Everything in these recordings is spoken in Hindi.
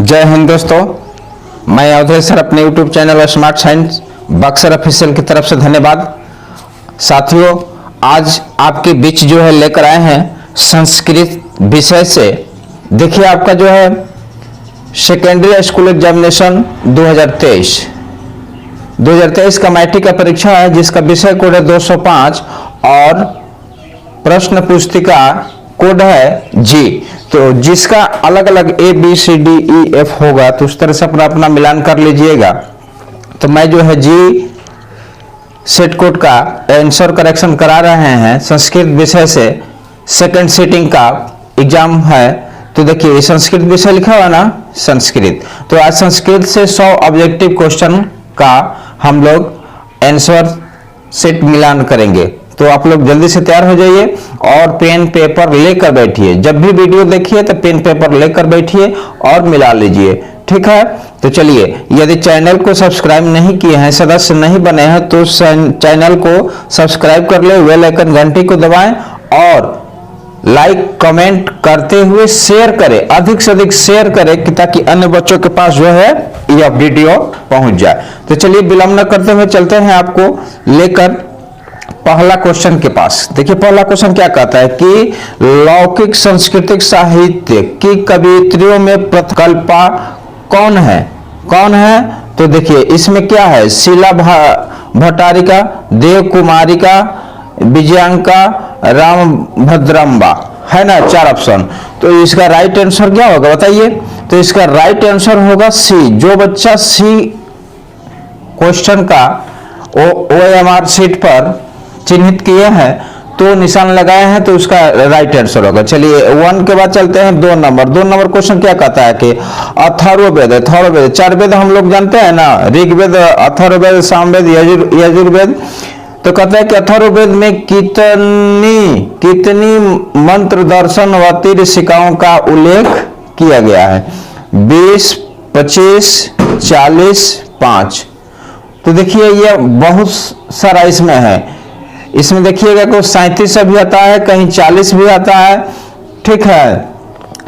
जय हिंद दोस्तों, मैं अवधेश सर अपने YouTube channel smart science Buxar official की तरफ से धन्यवाद। साथियों, आज आपके बीच जो है लेकर आए हैं संस्कृत विषय से। देखिए, आपका जो है सेकेंडरी स्कूल एग्जामिनेशन 2023 का मैट्रिक का परीक्षा है, जिसका विषय कोड है 205 और प्रश्न पुस्तिका कोड है जी। तो जिसका अलग अलग ABCDEF होगा, तो उस तरह से अपना मिलान कर लीजिएगा। तो मैं जो है जी सेट कोड का आंसर करेक्शन करा रहे हैं संस्कृत विषय से। सेकंड सीटिंग का एग्जाम है। तो देखिए, संस्कृत विषय लिखा हुआ ना, संस्कृत। तो आज संस्कृत से 100 ऑब्जेक्टिव क्वेश्चन का हम लोग आंसर सेट मिलान करेंगे। तो आप लोग जल्दी से तैयार हो जाइए और पेन पेपर लेकर बैठिए। जब भी वीडियो देखिए तो पेन पेपर लेकर बैठिए और मिला लीजिए, ठीक है। तो चलिए, यदि चैनल को सब्सक्राइब नहीं किए हैं, सदस्य नहीं बने हैं, तो चैनल को सब्सक्राइब कर ले, बेल आइकन घंटी को दबाएं और लाइक कमेंट करते हुए शेयर करें, अधिक से अधिक शेयर करें ताकि अन्य बच्चों के पास जो है यह वीडियो पहुंच जाए। तो चलिए, विलंब न करते हुए चलते हैं आपको लेकर पहला क्वेश्चन के पास। देखिए, पहला क्वेश्चन क्या कहता है कि लौकिक सांस्कृतिक साहित्य की कवियत्रियों में प्रकल्पा कौन है? कौन है? तो देखिए, इसमें क्या है, शीला भट्टारिका, देव कुमारिका, विजयांका, राम भद्रम्बा, है ना, 4 ऑप्शन। तो इसका राइट आंसर क्या होगा बताइए? तो इसका राइट आंसर होगा सी। जो बच्चा सी क्वेश्चन का OMR शीट पर चिन्हित किए हैं, तो निशान लगाए हैं, तो उसका राइट आंसर होगा। चलिए, 1 के बाद चलते हैं 2 नंबर। 2 नंबर क्वेश्चन क्या कहता है कि अथर्ववेद, 4 वेद हम लोग जानते हैं ना, ऋग्वेद, अथर्ववेद, सामवेद, यजुर्वेद। तो कहता है कि अथर्ववेद में कितनी मंत्र दर्शन व ऋषिकाओं का उल्लेख किया गया है? 20, 25, 40, 5। तो देखिए, ये बहुत सारा इसमें है। इसमें देखिएगा कुछ 37 भी आता है, कहीं 40 भी आता है, ठीक है।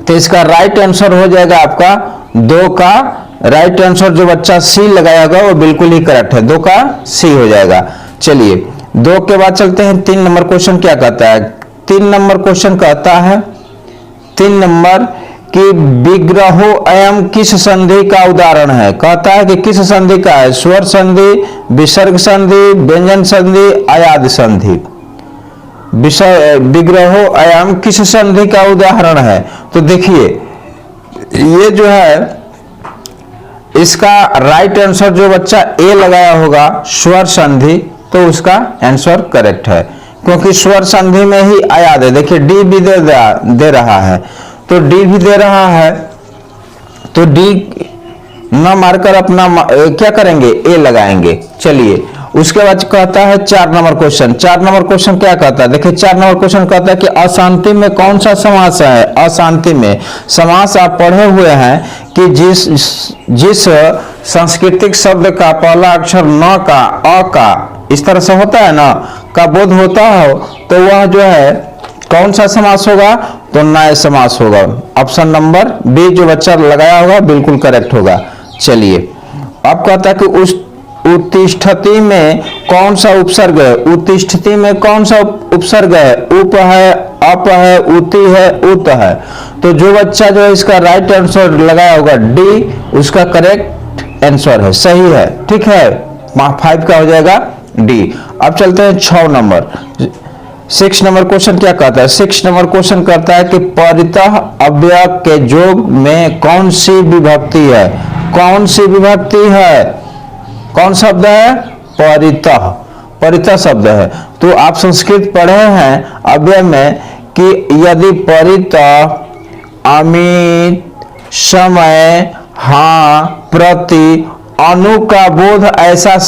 तो इसका राइट आंसर हो जाएगा आपका 2 का राइट आंसर। जो बच्चा सी लगाया होगा वो बिल्कुल ही करेक्ट है, 2 का सी हो जाएगा। चलिए, 2 के बाद चलते हैं 3 नंबर क्वेश्चन क्या कहता है? 3 नंबर क्वेश्चन कहता है 3 नंबर कि विग्रहो अयम किस संधि का उदाहरण है? कहता है कि किस संधि का है? स्वर संधि, विसर्ग संधि, व्यंजन संधि, अयाद संधि। विग्रहो अयम किस संधि का उदाहरण है? तो देखिए, ये जो है इसका राइट आंसर जो बच्चा ए लगाया होगा स्वर संधि, तो उसका आंसर करेक्ट है, क्योंकि स्वर संधि में ही अयाद है। देखिए, डी भी दे रहा है, तो डी भी दे रहा है, तो डी न मारकर अपना क्या करेंगे, ए लगाएंगे। चलिए, उसके बाद कहता है 4 नंबर क्वेश्चन। 4 नंबर क्वेश्चन क्या कहता है? देखिए, 4 नंबर क्वेश्चन कहता है कि अशांति में कौन सा समास है? अशांति में समास आप पढ़े हुए हैं कि जिस सांस्कृतिक शब्द का पहला अक्षर न का, अ का इस तरह से होता है ना, का बोध होता हो, तो वह जो है कौन सा समास होगा? तो नए समास होगा। ऑप्शन नंबर बी जो बच्चा लगाया होगा बिल्कुल करेक्ट होगा। चलिए, अब कहता है कि उस उत्तिष्ठति में कौन सा उपसर्ग है? उत्तिष्ठति में कौन सा उपसर्ग है? उप है, अप है, उति है, उत है। तो जो बच्चा जो है इसका राइट आंसर लगाया होगा डी, उसका करेक्ट आंसर है, सही है, ठीक है। 5 का हो जाएगा डी। अब चलते हैं 6 नंबर। 6 नंबर क्वेश्चन क्या कहता है? 6 नंबर क्वेश्चन कहता है कि परितः अव्यय के योग में कौन सी विभक्ति है? कौन सी विभक्ति है? कौन शब्द है? परितः। परितः शब्द है। तो आप संस्कृत पढ़े हैं अव्यय में कि यदि परितः, अमित, समय, हाँ, प्रति, अनु का बोध ऐसा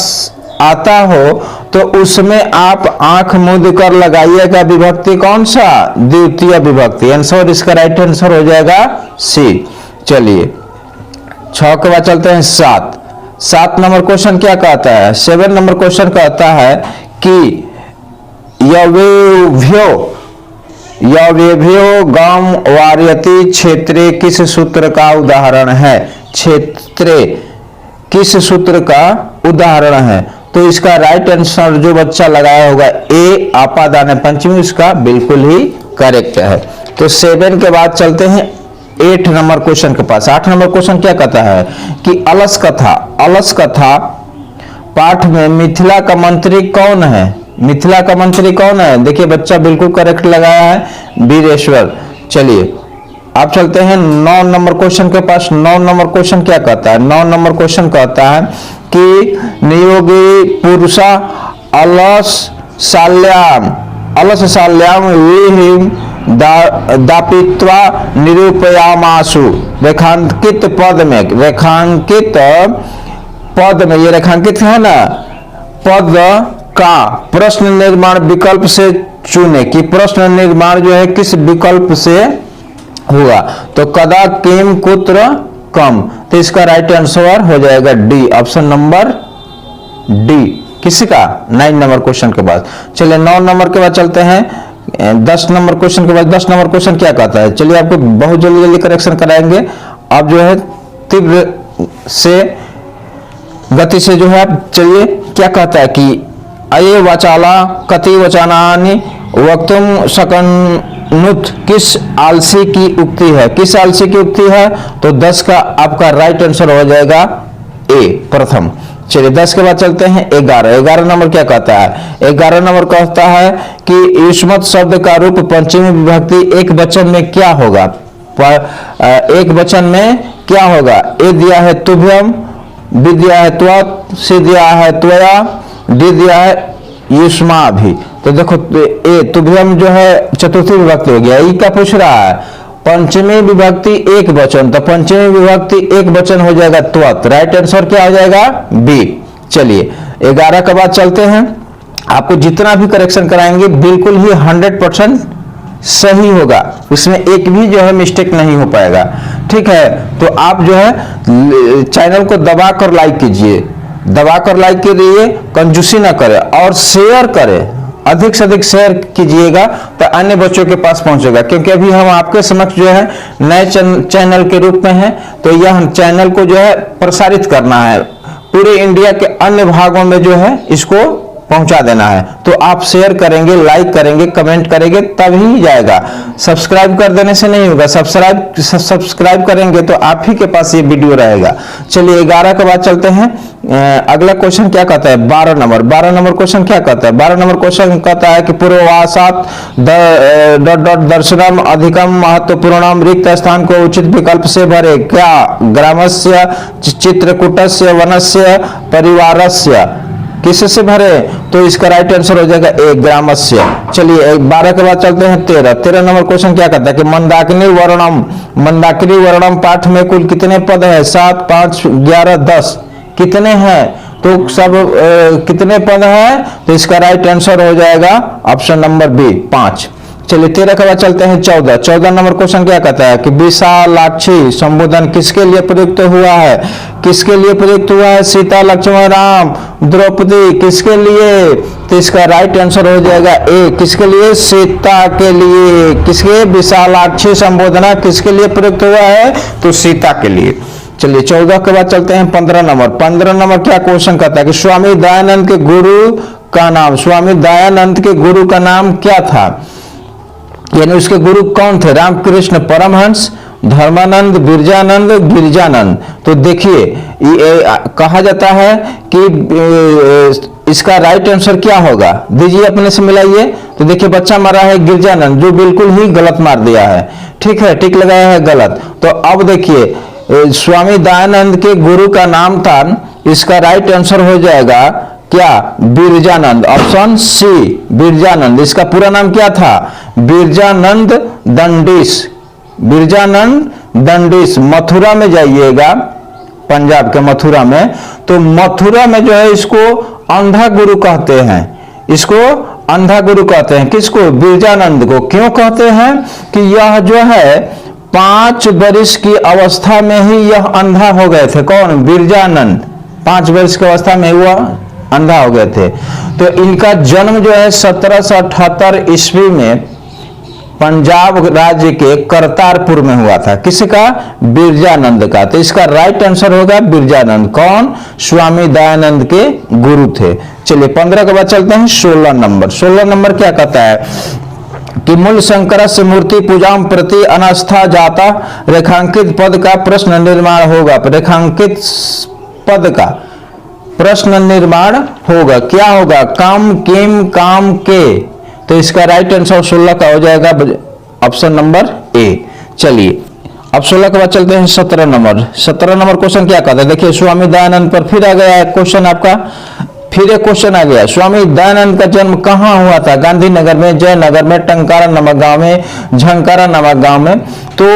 आता हो, तो उसमें आप आंख मूंद कर लगाइएगा विभक्ति कौन सा? द्वितीय विभक्ति। आंसर इसका राइट आंसर हो जाएगा सी। चलिए, 6 के बाद चलते हैं 7। 7 नंबर क्वेश्चन क्या कहता है? 7 नंबर क्वेश्चन कहता है कि यवेभ्यो यौरेभ्यो गम वार्यति क्षेत्रे किस सूत्र का उदाहरण है? क्षेत्रे किस सूत्र का उदाहरण है? तो इसका राइट आंसर जो बच्चा लगाया होगा ए आपादान पंचमी, इसका बिल्कुल ही करेक्ट है। तो 7 के बाद चलते हैं 8 नंबर क्वेश्चन के पास। 8 नंबर क्वेश्चन क्या कहता है कि अलस कथा पाठ में मिथिला का मंत्री कौन है? मिथिला का मंत्री कौन है? देखिए बच्चा बिल्कुल करेक्ट लगाया है, वीरेश्वर। चलिए आप चलते हैं 9 नंबर क्वेश्चन के पास। 9 नंबर क्वेश्चन क्या कहता है? 9 नंबर क्वेश्चन कहता है कि नियोगी पुरुषा अलस साल्याम विहिम दापित्वा निरूपयामासु। रेखांकित पद में ये रेखांकित है ना, पद का प्रश्न निर्माण विकल्प से चुने कि प्रश्न निर्माण जो है किस विकल्प से होगा। तो कदा किम कुत्र कम, तो इसका राइट आंसर हो जाएगा डी, ऑप्शन नंबर डी। किसी का 9 नंबर क्वेश्चन के बाद। चलिए 9 नंबर के बाद चलते हैं 10 नंबर क्वेश्चन के बाद। 10 नंबर क्वेश्चन क्या कहता है? चलिए आपको बहुत जल्दी करेक्शन कराएंगे। आप जो है तीव्र से गति से जो है, चलिए क्या कहता है कि अये वाचाला कति वचनानि वक्तुम शकनुत, किस आलसी की उक्ति है? किस आलसी की उक्ति है? तो 10 का आपका राइट आंसर हो जाएगा ए, प्रथम। चलिए 10 के बाद चलते हैं 11। 11 नंबर क्या कहता है? 11 नंबर कहता है कि युष्मत शब्द का रूप पंचमी विभक्ति एक वचन में क्या होगा? एक वचन में क्या होगा? ए दिया है तुभ्यम, बी दिया है त्वत्, सी दिया है त्वया, डी दिया है युष्मा भी। तो देखो ए तुभ्यम जो है चतुर्थी विभक्ति हो गया। ये क्या पूछ रहा है? पंचमी विभक्ति एक वचन, तो पंचमी विभक्ति एक वचन हो जाएगा त्वत्। राइट आंसर क्या हो जाएगा? बी। चलिए 11 के बाद चलते हैं। आपको जितना भी करेक्शन कराएंगे बिल्कुल ही 100% सही होगा, उसमें एक भी जो है मिस्टेक नहीं हो पाएगा। ठीक है, तो आप जो है चैनल को दबाकर लाइक कीजिए, दबाकर लाइक कीजिए, कंजूसी ना करें और शेयर करें, अधिक से अधिक शेयर कीजिएगा तो अन्य बच्चों के पास पहुंचेगा। क्योंकि अभी हम आपके समक्ष जो है नए चैनल के रूप में हैं, तो यह चैनल को जो है प्रसारित करना है, पूरे इंडिया के अन्य भागों में जो है इसको पहुंचा देना है। तो आप शेयर करेंगे, लाइक करेंगे, कमेंट करेंगे तभी जाएगा। सब्सक्राइब कर देने से नहीं होगा, सब्सक्राइब करेंगे तो आप ही के पास ये वीडियो रहेगा। चलिए 11 के बाद चलते हैं। अगला क्वेश्चन क्या कहता है? 12 नंबर। 12 नंबर क्वेश्चन क्या कहता है? 12 नंबर क्वेश्चन कहता है कि पूर्ववासात दर्शनम अधिकम महत्वपूर्णम रिक्त स्थान को उचित विकल्प से भरे। क्या? ग्रामस्य, चित्रकूटस्य, वनस्य, परिवारस्य। किससे भरे? तो इसका राइट आंसर हो जाएगा ए, ग्रामस्य। चलिए 12 के बाद चलते हैं 13। 13 नंबर क्वेश्चन क्या कहता है कि मंदाकिनी वर्णम पाठ में कुल कितने पद है? 7, 5, 11, 10 कितने हैं? तो सब कितने पद है? तो इसका राइट आंसर हो जाएगा ऑप्शन नंबर बी, 5। चलिए 13 के बाद चलते हैं 14। 14 नंबर क्वेश्चन क्या कहता है कि विशालाक्षी संबोधन किसके लिए प्रयुक्त हुआ है? किसके लिए प्रयुक्त हुआ है? सीता, लक्ष्मण, राम, द्रौपदी, किसके लिए? तो इसका राइट आंसर हो जाएगा ए, किसके लिए? सीता के लिए। किसके? विशालाक्षी संबोधना किसके लिए प्रयुक्त हुआ है? तो सीता के लिए। चलिए 14 के बाद चलते हैं 15 नंबर। 15 नंबर क्या क्वेश्चन कहता है कि स्वामी दयानंद के गुरु का नाम, स्वामी दयानंद के गुरु का नाम क्या था? यानी उसके गुरु कौन थे? रामकृष्ण परमहंस, धर्मानंद, बिरजानंद, गिरजानंद। तो देखिए कहा जाता है कि इसका राइट आंसर क्या होगा? दीजिए अपने से मिलाइए। तो देखिए बच्चा मारा है गिरजानंद, जो बिल्कुल ही गलत मार दिया है। ठीक है, टिक लगाया है गलत। तो अब देखिए स्वामी दयानंद के गुरु का नाम था, इसका राइट आंसर हो जाएगा क्या? Birjanand, option C, Birjanand. इसका पूरा नाम क्या था? बिरजानंद दंडिस। बिरजानंद दंडिस। मथुरा में जाइएगा, पंजाब के मथुरा में, तो मथुरा में जो है इसको अंधा गुरु कहते हैं। इसको अंधा गुरु कहते हैं। किसको? बिरजानंद को। क्यों कहते हैं? कि यह जो है 5 वर्ष की अवस्था में ही यह अंधा हो गए थे। कौन? बिरजानंद 5 वर्ष की अवस्था में हुआ अंधा हो गए थे। तो इनका जन्म जो है 1778 ईस्वी में पंजाब राज्य के करतारपुर में हुआ था। किसका? बिरजानंद का। तो इसका राइट आंसर होगा बिरजानंद। कौन? स्वामी दयानंद के गुरु थे। चलिए 15 के बाद चलते हैं 16 नंबर। 16 नंबर क्या कहता है कि मूल शंकर से मूर्ति पूजा प्रति अनास्था जाता रेखांकित पद का प्रश्न निर्माण होगा। रेखांकित पद का प्रश्न निर्माण होगा। क्या होगा? काम किम काम के। तो इसका राइट आंसर 16 का हो जाएगा ऑप्शन नंबर ए। चलिए अब 16 के बाद चलते हैं 17 नंबर। 17 नंबर क्वेश्चन क्या कहता है? देखिए स्वामी दयानंद पर फिर आ गया है क्वेश्चन आपका। फिर एक क्वेश्चन आ गया, स्वामी दयानंद का जन्म कहाँ हुआ था? गांधीनगर में, जयनगर में, टंकारा नामक गांव में, झंकारा नामक गांव में। तो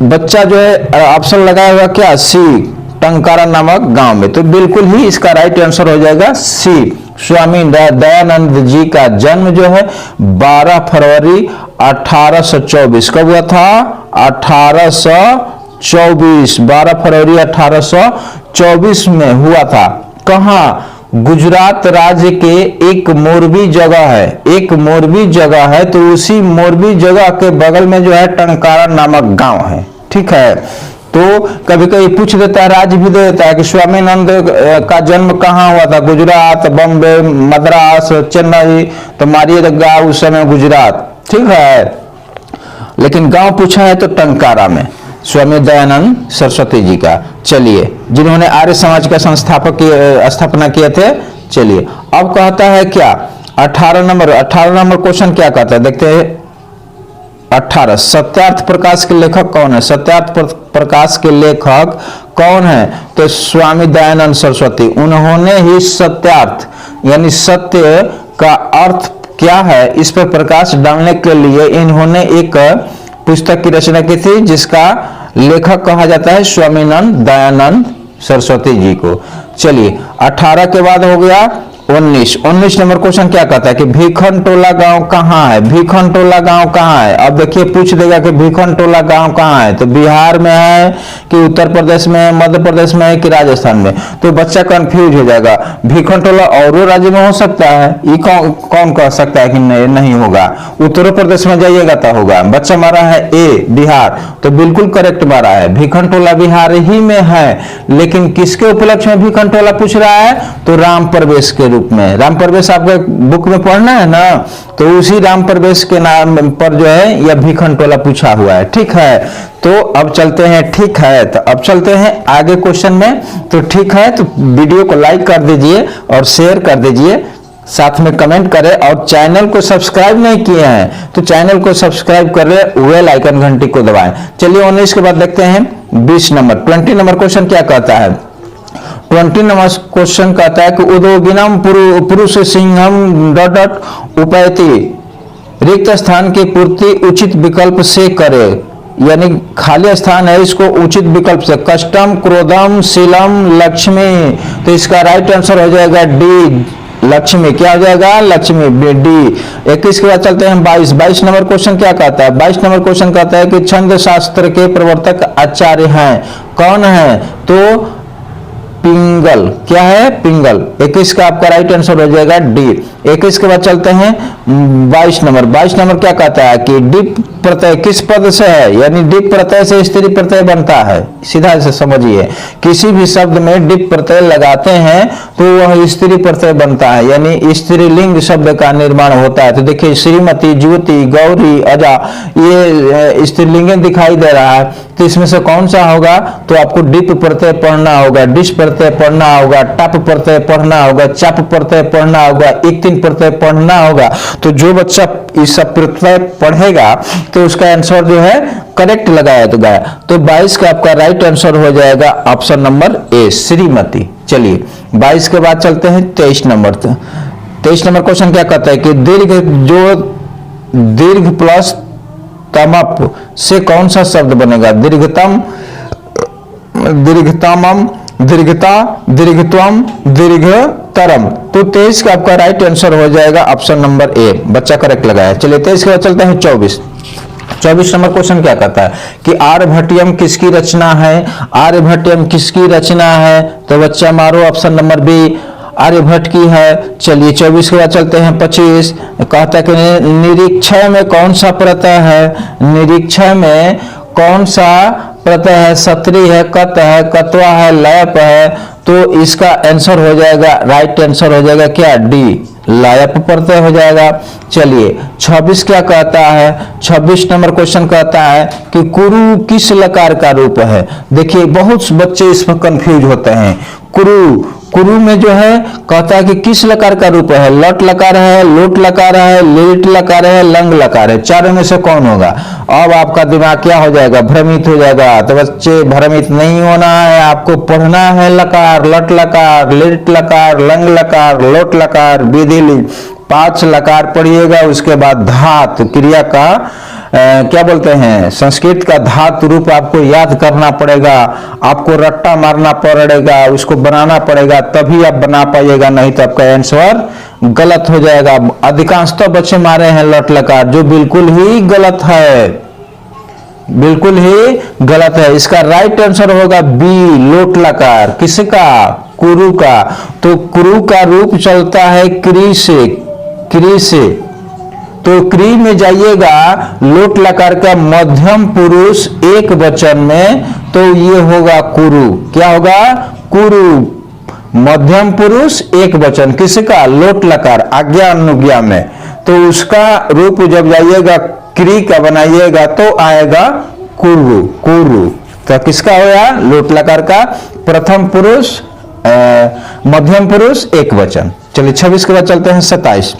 बच्चा जो है ऑप्शन लगाया हुआ क्या? सी, टंकारा नामक गांव में। तो बिल्कुल ही इसका राइट आंसर हो जाएगा सी। स्वामी दयानंद जी का जन्म जो है 12 फरवरी 1824 कब हुआ था? 1824, 12 फरवरी 1824 में हुआ था। कहाँ? गुजरात राज्य के एक मोरबी जगह है, एक मोरबी जगह है। तो उसी मोरबी जगह के बगल में जो है टंकारा नामक गांव है। ठीक है, तो कभी कभी पूछ देता है, राज्य भी दे देता है कि स्वामीनंद का जन्म कहाँ हुआ था? गुजरात, बम्बे, मद्रास, चेन्नई। तो मारिएगा उस समय गुजरात। ठीक है, लेकिन गांव पूछा है तो टंकारा में स्वामी दयानंद सरस्वती जी का। चलिए, जिन्होंने आर्य समाज का संस्थापक की स्थापना किए थे। चलिए अब कहता है क्या? 18 नंबर क्वेश्चन क्या कहता है? देखते हैं 18। सत्यार्थ प्रकाश के लेखक कौन है? सत्यार्थ प्रकाश के लेखक कौन है? तो स्वामी दयानंद सरस्वती। उन्होंने ही सत्यार्थ यानी सत्य का अर्थ क्या है इस पर प्रकाश डालने के लिए इन्होंने एक पुस्तक की रचना की थी, जिसका लेखक कहा जाता है स्वामीनंद दयानंद सरस्वती जी को। चलिए 18 के बाद हो गया 19 नंबर क्वेश्चन क्या कहता है कि भीखन टोला गांव कहाँ है? भीखन टोला गांव कहाँ है? अब देखिए पूछ देगा कि भीखन टोला गांव कहाँ है, तो बिहार में है कि उत्तर प्रदेश में, मध्य प्रदेश में है कि राजस्थान में। तो बच्चा कंफ्यूज हो जाएगा। भीखन टोला और राज्य में हो सकता है, ये कौन कह सकता है कि नहीं होगा? उत्तर प्रदेश में जाइएगा तो होगा। बच्चा मारा है ए बिहार, तो बिल्कुल करेक्ट मारा है। भीखन टोला बिहार ही में है, लेकिन किसके उपलक्ष्य में भीखन टोला पूछ रहा है? तो राम प्रवेश के रूप में। राम प्रवेश आपको बुक में पढ़ना है ना, तो उसी राम प्रवेश के नाम पर जो है यह भीखन टोला पूछा हुआ है। ठीक है, तो अब चलते हैं। ठीक है, तो अब चलते हैं आगे क्वेश्चन में। तो ठीक है, तो वीडियो को लाइक कर दीजिए और शेयर कर दीजिए, साथ में कमेंट करें। और चैनल को सब्सक्राइब नहीं किए हैं तो चैनल को सब्सक्राइब करें, बेल आइकन घंटी को दबाएं। चलिए 19 के बाद देखते हैं 20 नंबर। 20 नंबर क्वेश्चन क्या कहता है? 20 नंबर क्वेश्चन कहता है कि उद्योगिनम पुरुष सिंहम डॉट उपैति, रिक्त स्थान की पूर्ति उचित विकल्प से करे। यानी खाली स्थान है, इसको उचित विकल्प से। कष्टम, क्रोधम, शीलम, लक्ष्मी। तो इसका राइट आंसर हो जाएगा डी, लक्ष्मी। क्या हो जाएगा? लक्ष्मी, डी। 21 के बाद चलते हैं 22 नंबर क्वेश्चन क्या कहता है? 22 नंबर क्वेश्चन कहता है कि छंद शास्त्र के प्रवर्तक आचार्य हैं। कौन है? तो पिंगल। क्या है? पिंगल। 21 का आपका राइट आंसर हो जाएगा डी। 21 के बाद चलते हैं 22 नंबर। 22 नंबर क्या कहता है कि डिप प्रत्यय किस पद से है? यानी डिप प्रत्यय से स्त्री प्रत्यय बनता है। सीधा से समझिए, किसी भी शब्द में डिप प्रत्यय लगाते हैं तो वह स्त्री प्रत्यय बनता है, यानी स्त्रीलिंग शब्द का निर्माण होता है। तो देखिए श्रीमती, ज्योति, गौरी, अजा, ये स्त्रीलिंग दिखाई दे रहा है। तो इसमें से कौन सा होगा? तो आपको डिप प्रत्यय पढ़ना होगा, डिश प्रत्यय पढ़ना होगा, टप प्रत्यय पढ़ना होगा, चप प्रत्यय पढ़ना होगा, एक तीन प्रत्यय पढ़ना होगा। तो जो बच्चा इस सब प्रत्यय पढ़ेगा तो उसका आंसर जो है करेक्ट लगाया तो गया। तो 22 का आपका राइट आंसर हो जाएगा ऑप्शन नंबर ए, श्रीमती। चलिए 22 के बाद चलते हैं 23 नंबर। 23 नंबर क्वेश्चन क्या कहता है कि दीर्घ प्लस तमप से कौन सा शब्द बनेगा? दीर्घतम, दीर्घतमम, दीर्घता, दीर्घत्वम, दीर्घतरम। तो 23 का आपका राइट आंसर हो जाएगा ऑप्शन नंबर ए, बच्चा करेक्ट लगाया। चलिए 23 के बाद चलते हैं 24 नंबर क्वेश्चन क्या कहता है कि आर्यभट्टियम किसकी रचना है? आर्यभट्टियम किसकी रचना है? तो बच्चा मारो ऑप्शन नंबर बी, आर्यभट्ट की है। चलिए 24 के बाद चलते हैं 25। कहता है कि निरीक्षय में कौन सा प्रत्यय है, निरीक्षय में कौन सा प्रत्यय है, सत्री है, कत है, कत्वा है, लयप है। तो इसका आंसर हो जाएगा, राइट आंसर हो जाएगा क्या, डी, लायप प्रत्यय हो जाएगा। चलिए 26 क्या कहता है, 26 नंबर क्वेश्चन कहता है कि कुरु किस लकार का रूप है। देखिए बहुत बच्चे इसमें कंफ्यूज होते हैं। कुरु में जो है कहता है कि किस लकार का रूप है, लट लकार है, लोट लकार है, लेट लकार है, लंग लकार है, चारों में से कौन होगा। अब आपका दिमाग क्या हो जाएगा, भ्रमित हो जाएगा। तो बच्चे भ्रमित नहीं होना है, आपको पढ़ना है लकार, लट लकार, लेट लकार, लंग लकार, लोट लकार, विधि 5 लकार पढ़िएगा। उसके बाद धातु क्रिया का क्या बोलते हैं, संस्कृत का धातु रूप आपको याद करना पड़ेगा, आपको रट्टा मारना पड़ेगा, उसको बनाना पड़ेगा, तभी आप बना पाइएगा, नहीं तो आपका आंसर गलत हो जाएगा। अधिकांशतः बच्चे मारे हैं लट लकार, जो बिल्कुल ही गलत है, बिल्कुल ही गलत है। इसका राइट आंसर होगा बी, लोट लकार। किसका, कुरु का। तो कुरु का रूप चलता है क्री से, क्री से। तो क्री में जाइएगा, लोट लकार का मध्यम पुरुष एक वचन में, तो ये होगा कुरु। क्या होगा, कुरु, मध्यम पुरुष एक वचन, किसका, लोट लकार, आज्ञा अनुज्ञा में। तो उसका रूप जब जाइएगा क्री का बनाइएगा तो आएगा कुरु, कुरु। तो किसका होगा, लोट लकार का प्रथम पुरुष मध्यम पुरुष एक वचन। चलिए 26 के बाद चलते हैं 27।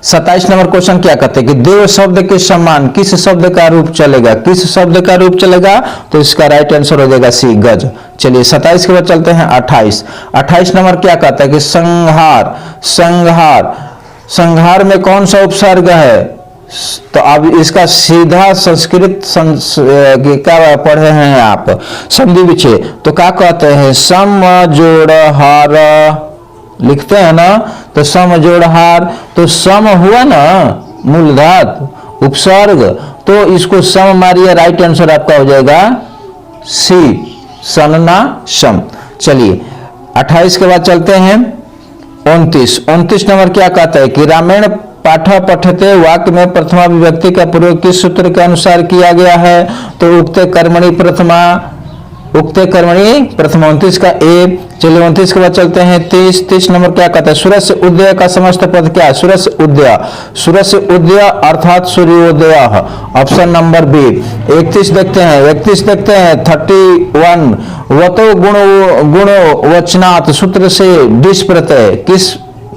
27 नंबर क्वेश्चन क्या कहते हैं कि देव शब्द के समान किस शब्द का रूप चलेगा, किस शब्द का रूप चलेगा। तो इसका राइट आंसर हो जाएगा सी, गज। चलिए 27 के बाद चलते हैं 28। 28 नंबर क्या कहता है कि संहार, संहार, संहार में कौन सा उपसर्ग है। तो अब इसका सीधा संस्कृत क्या पढ़े हैं आप, संधि विच्छेद। तो क्या कहते हैं, सम जोड़ हार लिखते हैं ना, तो सम जोड़ हार, तो सम हुआ ना मूल धातु, उपसर्ग, तो इसको सम मारिए, राइट आंसर आपका हो जाएगा सी, सनना सम। चलिए 28 के बाद चलते हैं 29। 29 नंबर क्या कहता है कि रामायण पाठ पठते वाक्य में प्रथमा विभक्ति का प्रयोग किस सूत्र के अनुसार किया गया है। तो उक्त कर्मणि प्रथमा, उक्त कर्मणि प्रथमा, 29 का ए। चलिए 29 के बाद चलते हैं 30। 30 नंबर क्या कहता है, सूरज से उदय का समस्त पद क्या है, सूरज से उदय, सूरज से उदय अर्थात सूर्योदय, ऑप्शन नंबर बी। 31 देखते हैं, 31 देखते हैं 31। वतो गुण वचनात् सूत्र से डिस प्रत्यय किस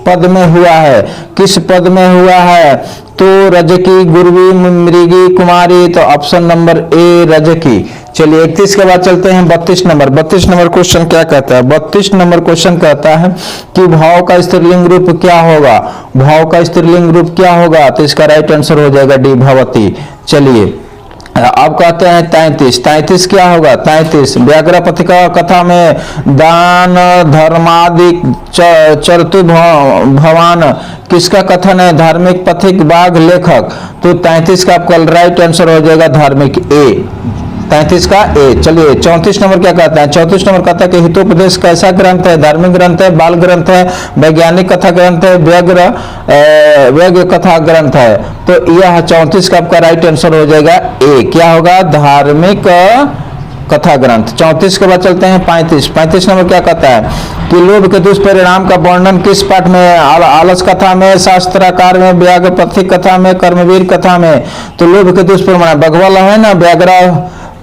पद में हुआ है, किस पद में हुआ है। तो रजकी, गुरवी, मृगी, कुमारी, तो ऑप्शन नंबर ए रजकी। चलिए 31 के बाद चलते हैं 32 नंबर। 32 नंबर क्वेश्चन क्या कहता है, 32 नंबर क्वेश्चन कहता है कि भाव का स्त्रीलिंग रूप क्या होगा, भाव का स्त्रीलिंग रूप क्या होगा। तो इसका राइट आंसर हो जाएगा डी, भवती। चलिए अब कहते हैं 33। 33 क्या होगा, 33 व्याघ्र पथिका कथा में दान धर्मादि चरतु भवान किसका कथन है, धार्मिक पथिक बाघ लेखक। तो 33 का आपका राइट आंसर हो जाएगा धार्मिक, ए, 33 का ए। चलिए 34 नंबर क्या कहता है, 34 नंबर कहता है कि हितोपदेश कैसा ग्रंथ है, धार्मिक ग्रंथ है, बाल ग्रंथ है, वैज्ञानिक कथा ग्रंथ है, व्यंग्य कथा ग्रंथ है। तो यह 34 का आपका राइट आंसर हो जाएगा ए, क्या होगा, धार्मिक कथा ग्रंथ। 34 के बाद चलते हैं 35। 35 नंबर क्या कहता है कि लोभ के दुष्परिणाम का वर्णन किस पाठ में, आलस कथा में, शास्त्राकार में, व्याघ्र पथिक कथा में, कर्मवीर कथा में। तो लोभ के दुष्परिणाम बगवाला है ना व्याघ्र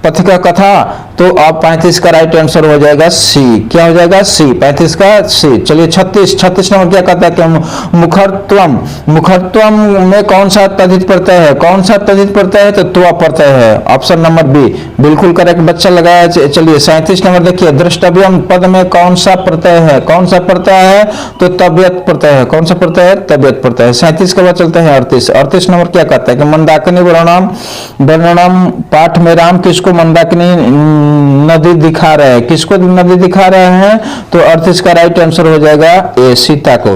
पथिका कथा, तो अब 35 का राइट आंसर हो जाएगा सी, क्या हो जाएगा सी, 35 का सी। चलिए 36 नंबर क्या कहता है कि मुखरत्वम, मुखरत्वम में कौन सा तद्धित प्रत्यय है, कौन सा तद्धित प्रत्यय है, तो त्वा प्रत्यय है, ऑप्शन नंबर बी, बिल्कुल करेक्ट बच्चा लगाया। चलिए 37 नंबर देखिए, द्रष्टव्यम पद में कौन सा प्रत्यय है, कौन सा प्रत्यय है, तो तबियत प्रत्यय है, कौन सा प्रत्यय है, तबियत प्रत्यय है। 37 के बाद चलते हैं 38। 38 नंबर क्या कहता है कि मंदाकिनी वर्णनम पाठ में राम किसको मंदाकिनी नदी दिखा रहे हैं, किसको नदी दिखा रहे हैं। तो 38 का राइट आंसर हो जाएगा ए, सीता को।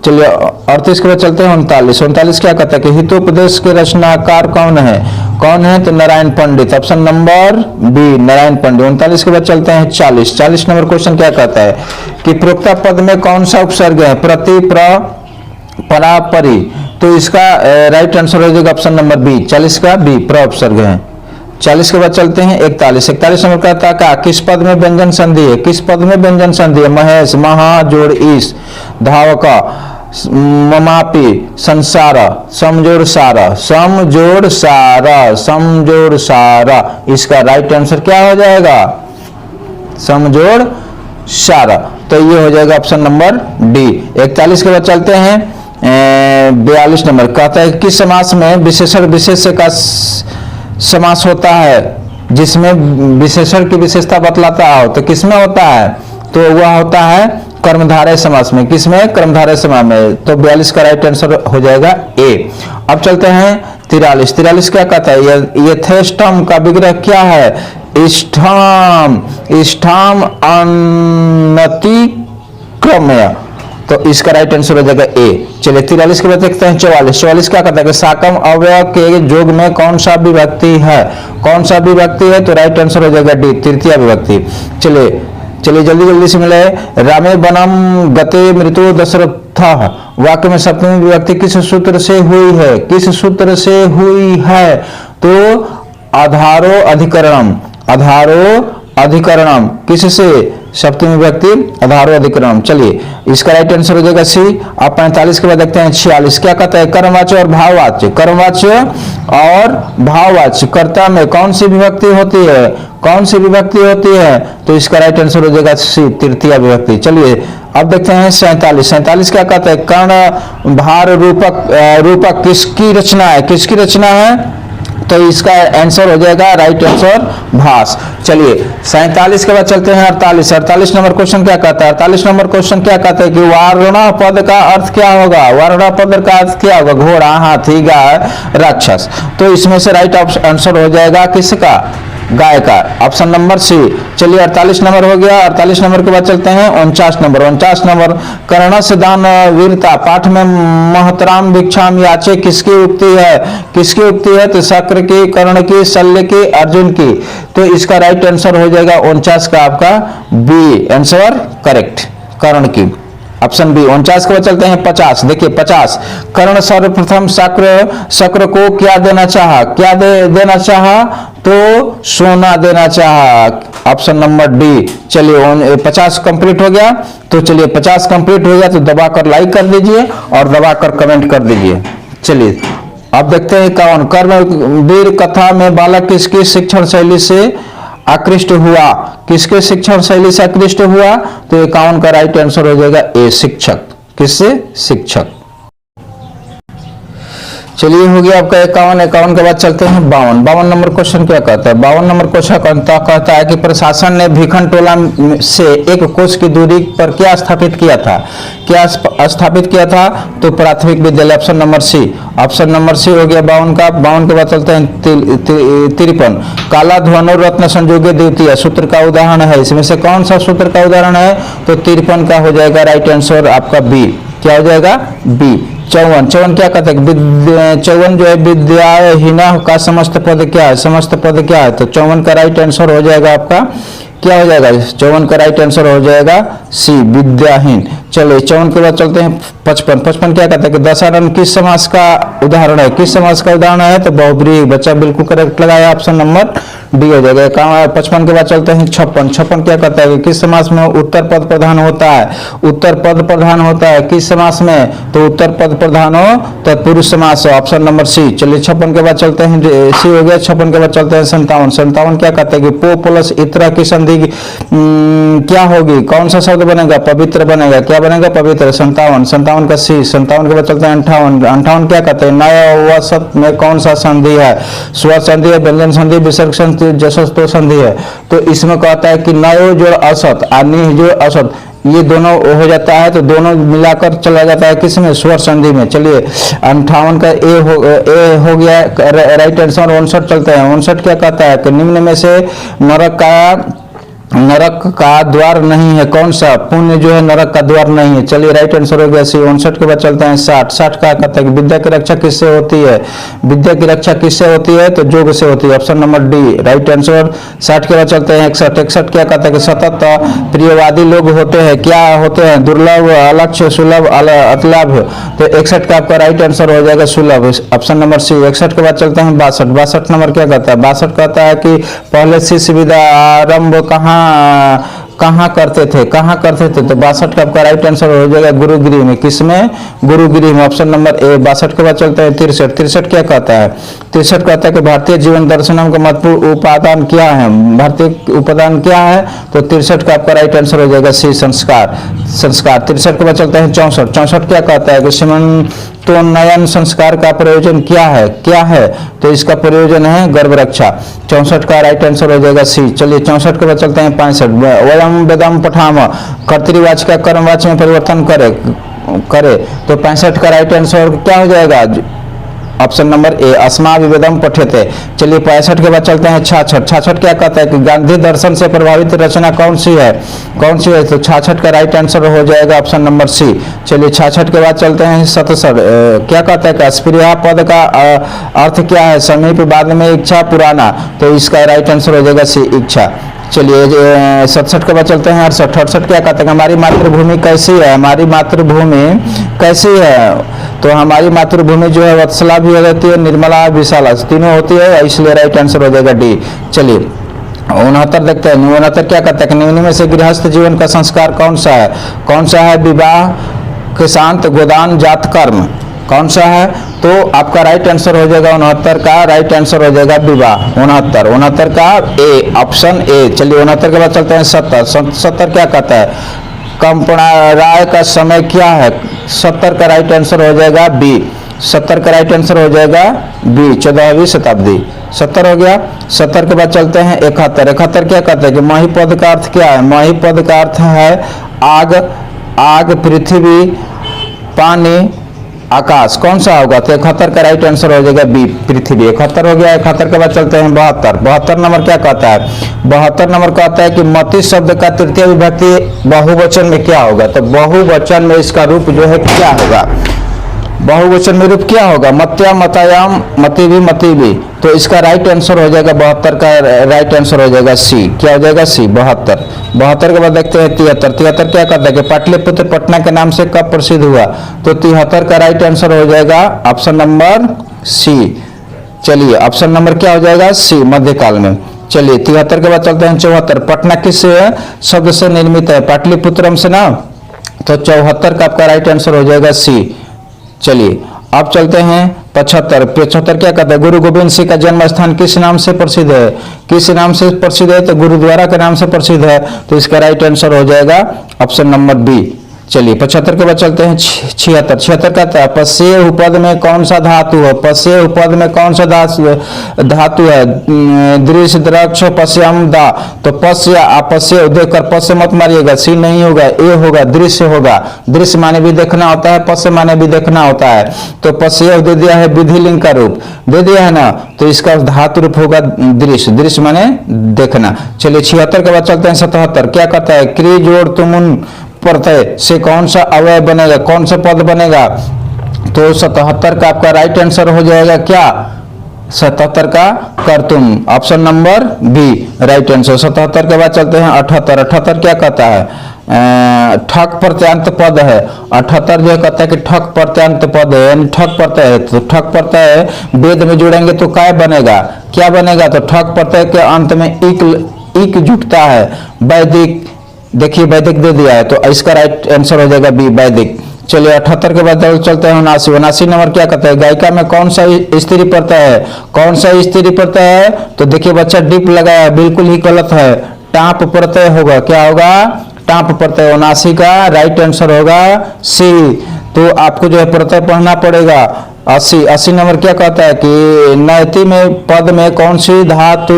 चलिए 38 के बाद चलते हैं 39। 39 क्या कहता है कि हितोपदेश के रचनाकार कौन है, कौन है? तो नारायण पंडित, ऑप्शन नंबर बी नारायण पंडित। 39 के बाद चलते हैं 40। 40 नंबर क्वेश्चन क्या कहता है कि प्रोक्ता पद में कौन सा उपसर्ग है? प्रति, प्र, परा, परि। तो इसका राइट आंसर हो जाएगा ऑप्शन नंबर बी, 40 का बी, प्र उपसर्ग है। 40 के बाद चलते हैं 41। 41 नंबर कहता है का किस पद में व्यंजन संधि है? किस पद में व्यंजन संधि है? महेश, महा जोड़ ईश, धावका, ममापी, संसार, समजोड़ सारा, समजोड़ सारा, समजोड़ सारा। इसका राइट आंसर क्या हो जाएगा? समजोड़ सारा। तो ये हो जाएगा ऑप्शन नंबर डी। 41 के बाद चलते हैं 42 नंबर कहता है किस समास में विशेषण विशेष्य का समास होता है जिसमें विशेषण की विशेषता बतलाता हो? तो किसमें होता है? तो वह होता है कर्मधारय समास में। किसमें? कर्मधारय समास में। तो 42 का राइट आंसर हो जाएगा ए। अब चलते हैं 43। 43 क्या कहता है? यथेष्टम का विग्रह क्या है? इष्टम, इष्टम अनतिक्रम्य। तो इसका राइट आंसर हो जाएगा ए। चलिए 43 के बाद देखते हैं 44। 44 क्या कहता है कि साकम अव्यय के योग में कौन सा विभक्ति है? कौन सा विभक्ति है? तो राइट आंसर हो जाएगा डी, तृतीय विभक्ति। चलिए जल्दी जल्दी से मिले। रामे बनम गते मृत्यु दशरथ। वाक्य में सप्तमी विभक्ति किस सूत्र से हुई है? किस सूत्र से हुई है? तो आधारो अधिकरणम, आधारो अधिकरणम। किससे? सप्तमी विभक्ति आधारो अधिकरणम। चलिए इसका राइट आंसर हो जाएगा सी। आप 45 के बाद देखते हैं 46। क्या कहता है? कर्मवाच्य और भाववाच्य, कर्मवाच्य और भाववाच्य कर्ता में कौन सी विभक्ति होती है? कौन सी विभक्ति होती है? तो इसका राइट आंसर हो जाएगा सी, तृतीय विभक्ति। चलिए अब देखते हैं 47। 47 क्या कहता है? कर्ण भार रूपक, रूपक किसकी रचना है? किसकी रचना है? तो इसका आंसर हो जाएगा राइट आंसर भास। चलिए 47 के बाद चलते हैं 48। 48 नंबर क्वेश्चन क्या कहता है? 48 नंबर क्वेश्चन क्या कहता है कि वारणा पद का अर्थ क्या होगा? वारणा पद का अर्थ क्या होगा? घोड़ा, हाथी, गाय, राक्षस। तो इसमें से राइट आंसर हो जाएगा किसका? गाय का, ऑप्शन नंबर सी। चलिए 48 नंबर हो गया। 48 नंबर के बाद चलते हैं 49 नंबर। 49 नंबर कर्णस्य दान वीरता पाठ में महतराम भिक्षाम याचे किसकी उक्ति है? किसकी उक्ति है? तो शक्र की, कर्ण की, शल्य की, अर्जुन की। तो इसका राइट आंसर हो जाएगा 49 का आपका बी आंसर करेक्ट, कर्ण की, ऑप्शन बी। 49 के बाद चलते हैं 50। देखिए 50 कर्ण सर्वप्रथम शक्र को क्या देना चाहा? क्या देना चाहा? तो सोना देना चाहा, ऑप्शन नंबर डी। चलिए 50 कंप्लीट हो गया। तो चलिए 50 कंप्लीट हो गया तो दबाकर लाइक कर दीजिए और दबाकर कमेंट कर दीजिए। चलिए अब देखते हैं 51। कर्मवीर कथा में बालक किसकी शिक्षण शैली से आकृष्ट हुआ? किसके शिक्षण शैली से आकृष्ट हुआ? तो 51 का राइट आंसर हो जाएगा ए, शिक्षक। किससे? शिक्षक। चलिए हो गया आपका 51। 51 के बाद चलते हैं 52। 52 नंबर क्वेश्चन क्या कहता है? 52 नंबर क्वेश्चन कहता है कि प्रशासन ने भीखन टोला से 1 कोस की दूरी पर क्या स्थापित किया था? क्या स्थापित किया था? तो प्राथमिक विद्यालय, option number C. Option number C हो गया 52 का। 52 के बाद चलते हैं 53। काला ध्वनु रत्न संयोगे द्वितीय सूत्र का उदाहरण है। इसमें से कौन सा सूत्र का उदाहरण है? तो 53 का हो जाएगा राइट आंसर आपका बी। क्या हो जाएगा? बी। 54 क्या कहते हैं? 54 जो है विद्याहीना का समस्त पद क्या है? समस्त पद क्या है? तो 54 का राइट आंसर हो जाएगा आपका क्या हो जाएगा? 54 का राइट आंसर हो जाएगा सी, विद्याहीन। चलो 54 के बाद चलते हैं 55। 55 क्या कहते हैं कि दशानन किस समास का उदाहरण है? किस समास का उदाहरण है? तो बहुब्रीहि। बच्चा बिल्कुल करेक्ट लगाया, ऑप्शन नंबर डी हो जाएगा। 55 के बाद चलते हैं 56। 56 क्या कहता है कि किस समास में उत्तर पद प्रधान होता है? उत्तर पद प्रधान होता है किस समास में? तो उत्तर पद प्रधान हो तत्पुरुष समास, ऑप्शन नंबर सी। चलिए 56 के बाद चलते हैं सी हो गया। 56 के बाद चलते हैं 57। 57 क्या कहते हैं कि पो प्लस इतरा की संधि क्या होगी? कौन सा शब्द बनेगा? पवित्र बनेगा। क्या बनेगा? पवित्र। 57। 57 का सी। 57 के बाद चलते हैं 58। 58 क्या कहते हैं? नय वसत में कौन सा संधि है? स्वर संधि है, व्यंजन संधि, विसर्ग संधि, जसस्तु संधि है। तो इसमें कहता है कि नयो जोड़ असत और निह जोड़ असत, ये दोनों हो जाता है तो दोनों मिलाकर चला जाता है किसमें? स्वर संधि में। चलिए 58 का ए हो गया राइट आंसर। 59 चलते हैं। 59 क्या कहता है कि निम्न में से नरक का नरक का द्वार नहीं है। कौन सा? पुण्य जो है नरक का द्वार नहीं है। चलिए राइट आंसर हो गया सी। 59 के बाद चलते हैं 60। 60 का कहता है कि विद्या की रक्षा किससे होती है? विद्या की रक्षा किससे होती है? तो योग से होती है। Option number D right answer. 60 के बाद चलते हैं 61। 61 क्या कहता है कि सतत प्रियवादी लोग होते हैं। क्या होते हैं? दुर्लभ, अलक्ष्य, सुलभ, अतलभ। तो 61 का आपका राइट आंसर हो जाएगा सुलभ। ऑप्शन नंबर सी। 61 के बाद चलते हैं 62। 62 नंबर क्या कहता है? 62 कहता है कि पहले शिष्य विद्या आरंभ कहाँ करते थे? कहाँ करते थे? तो 62 का आपका राइट आंसर हो जाएगा गुरुगृह में। किसमें? गुरुगृह में। Option number A. 62 के बाद चलते हैं 63। 63 क्या कहता है? 63 कहता है कि भारतीय जीवन दर्शनम का महत्वपूर्ण उपादान क्या है? भारतीय उपादान क्या है? तो 63 का आपका राइट आंसर हो जाएगा सी संस्कार। संस्कार। 63 के बाद चलते हैं 64। 64 क्या कहता है कि सीमन तो नयन संस्कार का प्रयोजन क्या है? क्या है? तो इसका प्रयोजन है गर्भ रक्षा। 64 का राइट आंसर हो जाएगा सी। चलिए 64 के बाद चलते हैं 65। वयम वेदम पठाम कर्तृवाच्य का कर्मवाच्य में परिवर्तन करे तो 65 का राइट आंसर क्या हो जाएगा? ऑप्शन नंबर ए अस्माभिवेदम पठ्यते। चलिए 65 के बाद चलते हैं 66। 66 क्या कहता है कि गांधी दर्शन से प्रभावित रचना कौन सी है? कौन सी है? तो 66 का राइट आंसर हो जाएगा ऑप्शन नंबर सी। चलिए 66 के बाद चलते हैं 67। क्या कहता है कि अस्पृहा पद का अर्थ क्या है? समीप, बाद में, इच्छा, पुराना। तो इसका राइट आंसर हो जाएगा सी इच्छा। चलिए 67 के बाद चलते हैं 68। 68 क्या कहते हैं? हमारी मातृभूमि कैसी है? हमारी मातृभूमि कैसी है? तो हमारी मातृभूमि जो है वत्सला भी हो जाती है, निर्मला, विशाला, तीनों होती है, इसलिए राइट आंसर हो जाएगा डी। चलिए 69 देखते हैं। 69 क्या कहते हैं कि निम्न में से गृहस्थ जीवन का संस्कार कौन सा है? कौन सा है? विवाह के शांत, गोदान, जात, कर्म। कौन सा है? तो आपका राइट आंसर हो जाएगा 69 का राइट आंसर हो जाएगा विवाह। 69 का ए, ऑप्शन ए। चलिए 69 के बाद चलते हैं 70। 70 क्या कहता है? कंपना राय का समय क्या है? 70 का राइट आंसर हो जाएगा बी। 70 का राइट आंसर हो जाएगा बी, 14वीं शताब्दी। 70 हो गया। 70 के बाद चलते हैं 71। 71 क्या कहते हैं कि मही पद का अर्थ क्या है? मही पद का अर्थ है आग, आग, पृथ्वी, पानी, आकाश। कौन सा होगा? तो 71 का राइट आंसर हो जाएगा बी, पृथ्वी। 71 हो गया। 71 के बाद चलते हैं 72। 72 नंबर क्या कहता है? 72 नंबर कहता है कि मति शब्द का तृतीय विभक्ति बहुवचन में क्या होगा? तो बहुवचन में इसका रूप जो है क्या होगा? बहुवचन में रूप क्या होगा? मत्या, मतायाम, मतिभी, मतिभी। तो इसका राइट आंसर हो जाएगा 72 का राइट आंसर हो जाएगा सी। क्या हो जाएगा? सी, 72। 72 के बाद देखते हैं 73। 73 क्या कहता है कि पाटलिपुत्र पटना के नाम से कब प्रसिद्ध हुआ? तो 73 का राइट आंसर हो जाएगा ऑप्शन नंबर सी। चलिए ऑप्शन नंबर क्या हो जाएगा? सी, मध्यकाल में। चलिए 73 के बाद चलते हैं 74। पटना किस शब्द से निर्मित है? पाटलिपुत्रम से ना। तो 74 का आपका राइट आंसर हो जाएगा सी। चलिए अब चलते हैं 75। 75 क्या कहता है? गुरु गोविंद सिंह का जन्म स्थान किस नाम से प्रसिद्ध है? किस नाम से प्रसिद्ध है? तो गुरुद्वारा के नाम से प्रसिद्ध है। तो इसका राइट आंसर हो जाएगा ऑप्शन नंबर बी। चलिए 75 के बाद चलते हैं 76। 76 कहता है पश्य पद में कौन सा धातु है? पश्य पद में कौन सा धातु है? दृश्य, द्रक्ष, पश्यम, दा। तो पश्य, अपश्य देखकर पश्य मत मारिएगा, सी नहीं होगा, ए होगा, दृश्य होगा। दृश्य माने भी देखना होता है, पश्य माने भी देखना होता है। तो पश्य दे दिया है विधिलिंग का रूप दे दिया है ना, तो इसका धातु रूप होगा दृश्य। दृश्य माने देखना। चलिए 76 के बाद चलते हैं 77। क्या कहता है? क्री जोड़ तुमुन प्रत्यय से कौन सा अवयव बनेगा? कौन सा पद बनेगा? तो 77 का आपका राइट आंसर हो जाएगा क्या? 77 का कर्तुम, option number B right answer. 77 के बाद चलते हैं 78। 78 क्या कहता है? ठक प्रत्यांत पद है। 78 जो कहता है कि ठक प्रत्यांत पद है, यानी ठक प्रत्यय है। तो ठक प्रत्यय वेद में जोड़ेंगे तो क्या बनेगा? क्या बनेगा? तो ठक प्रत्यय के अंत में इक जुटता है। वैदिक, देखिए वैदिक दे दिया है, तो इसका राइट आंसर हो जाएगा बी, वैदिक। चलिए 78 के बाद चलते हैं 79। 79 नंबर क्या कहता है? गायिका में कौन सा स्त्री प्रत्यय है? कौन सा स्त्री प्रत्यय है? तो देखिए बच्चा डिप लगाया, बिल्कुल ही गलत है। टाप प्रत्यय होगा। क्या होगा? टाप प्रत्यय। 79 का राइट आंसर होगा सी। तो आपको जो है प्रत्यय पढ़ना पड़ेगा। 80 नंबर क्या कहता है कि नैति में पद में कौन सी धातु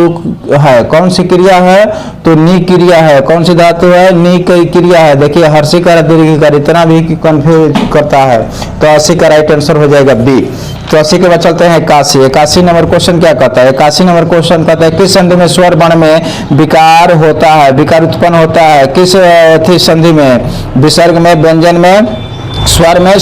है? कौन सी क्रिया है? तो नी क्रिया है। कौन सी धातु है? नी की क्रिया है। देखिए हर्षिकार, दीर्घिकार, इतना भी कंफ्यूज करता है। तो 80 का राइट आंसर हो जाएगा बी। 84 के बाद चलते हैं 81। 81 नंबर क्वेश्चन क्या कहता है? 81 नंबर क्वेश्चन कहता है किस संधि में स्वर वर्ण में विकार होता है, विकार उत्पन्न होता है? किस थी संधि में? विसर्ग में, व्यंजन में, स्वर में,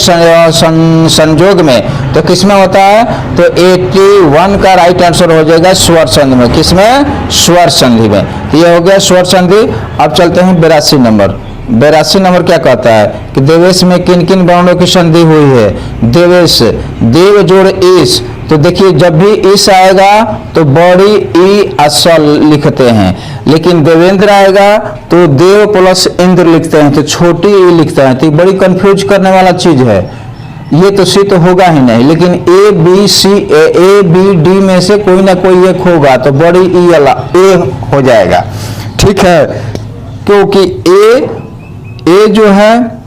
संयोग में। तो किसमें होता है? तो 81 का राइट आंसर हो जाएगा स्वर संधि में। किसमें? स्वर संधि में। तो ये हो गया स्वर संधि। अब चलते हैं 82 नंबर। 82 नंबर क्या कहता है कि देवेश में किन किन वर्णों की संधि हुई है? देवेश, देव जोड़ ईश। तो देखिए जब भी ईश आएगा तो बड़ी ई असल लिखते हैं, लेकिन देवेंद्र आएगा तो देव प्लस इंद्र लिखते हैं, तो छोटी ई लिखते हैं। तो बड़ी कंफ्यूज करने वाला चीज है। ये तो सी तो होगा ही नहीं, लेकिन A B C A B D में से कोई ना कोई एक होगा, तो बड़ी ई वाला ए हो जाएगा। ठीक है, क्योंकि ए जो है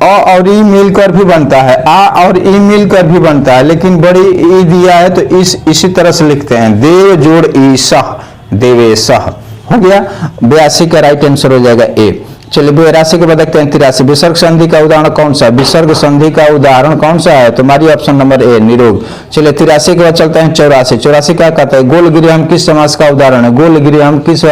अ और ई मिलकर भी बनता है, आ और ई मिलकर भी बनता है, लेकिन बड़ी ई दिया है तो इसी तरह से लिखते हैं, देव जोड़ ई सह, देवेशः। हो गया। 82 का राइट आंसर हो जाएगा ए। चलिए 82 के बाद देखते हैं 83। विसर्ग संधि का उदाहरण कौन सा? विसर्ग संधि का उदाहरण कौन सा है? तो हमारी ऑप्शन नंबर ए निरोग। चलिए 83 के बाद चलते हैं 84। 84 क्या कहता है? गोलगिरिहम किस समास का उदाहरण है? गोलगिरिहम किस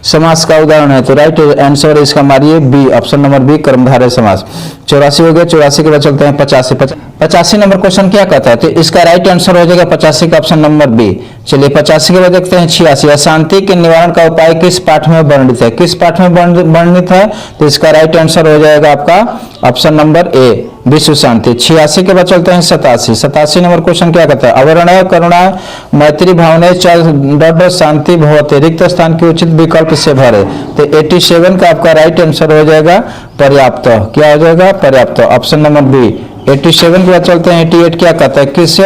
समास का उदाहरण है? तो राइट आंसर इसका हमारी बी, ऑप्शन नंबर बी, कर्मधारय समास। 84 हो गया। 84 के बाद चलते हैं 85। 85 नंबर क्वेश्चन क्या कहता है? तो इसका राइट आंसर हो जाएगा 85 का ऑप्शन नंबर बी। चलिए 85 के बाद देखते हैं 86। अशांति के निवारण का उपाय किस पाठ में वर्णित है? किस पाठ में वर्णित है? तो इसका राइट आंसर हो जाएगा आपका ऑप्शन नंबर ए, विश्व शांति। 86 के बाद चलते हैं 87। 87 नंबर क्वेश्चन क्या कहता है? अवरणय करुणा मैत्री भावने च शांति भवते, रिक्त स्थान के उचित विकल्प से भरे। तो 87 का आपका राइट आंसर हो जाएगा पर्याप्त। क्या हो जाएगा? पर्याप्त, ऑप्शन नंबर बी। 87 के बाद चलते हैं 88 क्या कहता है? किससे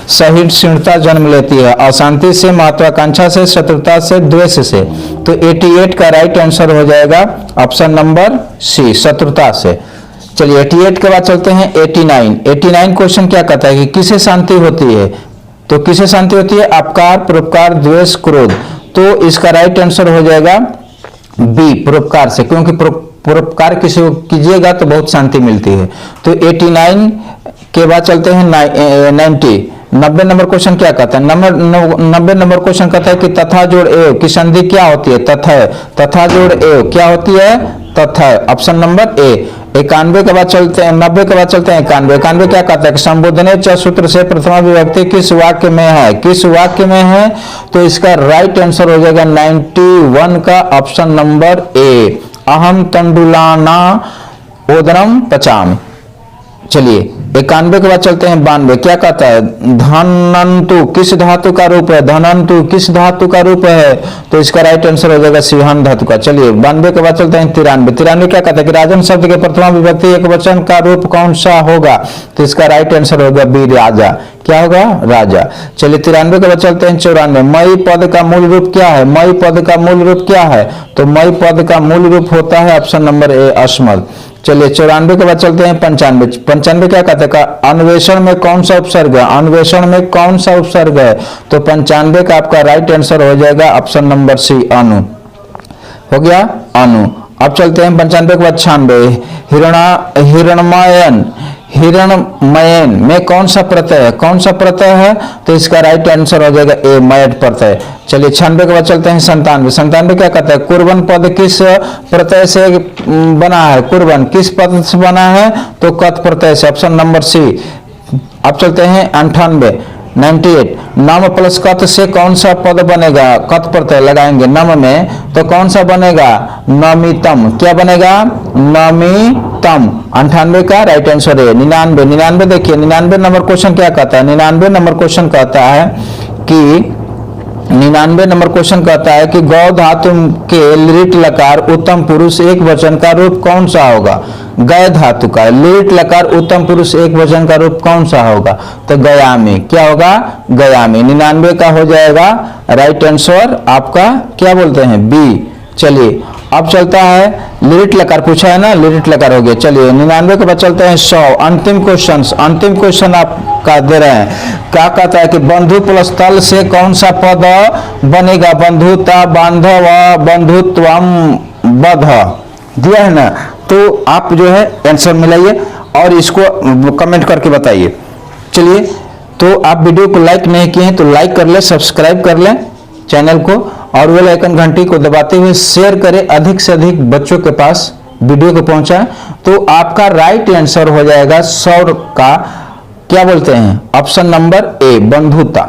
असहिष्णुता जन्म लेती है? अशांति से, महत्वाकांक्षा से, शत्रुता से, द्वेष से। तो 88 का राइट आंसर हो जाएगा ऑप्शन नंबर सी, शत्रुता से। चलिए 88 के बाद चलते हैं 89। 89 क्वेश्चन क्या कहता है कि किसे शांति होती है? तो किसे शांति होती है? अपकार, परोपकार, द्वेष, क्रोध। तो इसका राइट आंसर हो जाएगा बी, परोपकार से, क्योंकि परोपकार किसी को कीजिएगा तो बहुत शांति मिलती है। तो 89 के बाद चलते हैं 90। 90 नंबर क्वेश्चन क्या कहता है? 90 नंबर क्वेश्चन कहता है कि तथा जोड़ एव की संधि क्या होती है? तथा जोड़ एव क्या होती है? तथा, ऑप्शन नंबर ए। 91 के बाद चलते हैं 90 के बाद चलते हैं 91। 91 क्या कहता है कि संबोधने च सूत्र से प्रथमा विभक्ति किस वाक्य में है? किस वाक्य में है? तो इसका राइट आंसर हो जाएगा 91 का ऑप्शन नंबर ए, अहम तंडुलाना ओदरम पचाम। चलिए 91 के बाद चलते हैं 92। क्या कहता है? धनंतु किस धातु का रूप है? धनंतु किस धातु का रूप है? तो इसका राइट आंसर हो जाएगा सिंहन धातु का। चलिए 92 के बाद चलते हैं 93। 93 क्या कहता है कि राजन शब्द के प्रथमा विभक्ति एक वचन का रूप कौन सा होगा? तो इसका राइट आंसर होगा बी, राजा। क्या होगा? राजा। चलिए 93 के बाद चलते हैं 94। मई पद का मूल रूप क्या है? मई पद का मूल रूप क्या है? तो मई पद का मूल रूप होता है ऑप्शन नंबर ए, अस्मद। चलिए 94 के बाद चलते हैं 95। 95 क्या कहते हैं? अन्वेषण में कौन सा उपसर्ग है? अन्वेषण में कौन सा उपसर्ग है? तो 95 का आपका राइट आंसर हो जाएगा ऑप्शन नंबर सी, अनु। हो गया, अनु। अब चलते हैं 95 के बाद 96। हिरणमयन में कौन सा प्रत्यय है? कौन सा प्रत्यय है? तो इसका राइट आंसर हो जाएगा ए, मयट प्रत्यय। चलिए 96 के बाद चलते हैं 97। 97 क्या कहता है? कुर्बन पद किस प्रत्यय से बना है? कुर्बन किस पद से बना है? तो कत प्रत्यय से, ऑप्शन नंबर सी। अब चलते हैं 98। 98 नम प्लस कत से कौन सा पद बनेगा? कत प्रत्यय लगाएंगे नम में, तो कौन सा बनेगा? नमितम। क्या बनेगा? नमितम। 98 का राइट आंसर है। 99 देखिए 99 नंबर क्वेश्चन क्या कहता है? 99 नंबर क्वेश्चन कहता है कि 99 नंबर क्वेश्चन कहता है कि गौ धातु के लिट लकार उत्तम पुरुष एक वचन का रूप कौन सा होगा? गय धातु का लिट लकार उत्तम पुरुष एक वचन का रूप कौन सा होगा? तो गयामी। क्या होगा? गयामी। 99 का हो जाएगा राइट आंसर आपका, क्या बोलते हैं? बी। चलिए अब चलता है लिट लकार, पूछा है ना, लिट लकार हो गया। चलिए 99 के बाद चलते हैं 100। अंतिम क्वेश्चन आपका दे रहे हैं। क्या कहता है कि बंधु प्लस तल से कौन सा पद बनेगा? बंधुता, बांधव, बंधुत्वम, बध दिया है ना। तो आप जो है आंसर मिलाइए और इसको कमेंट करके बताइए। चलिए, तो आप वीडियो को लाइक नहीं किए हैं तो लाइक कर लें, सब्सक्राइब कर लें चैनल को, और बेल आइकन घंटी को दबाते हुए शेयर करें, अधिक से अधिक बच्चों के पास वीडियो को पहुंचाएं। तो आपका राइट आंसर हो जाएगा 100 का क्या बोलते हैं, ऑप्शन नंबर ए, बंधुता।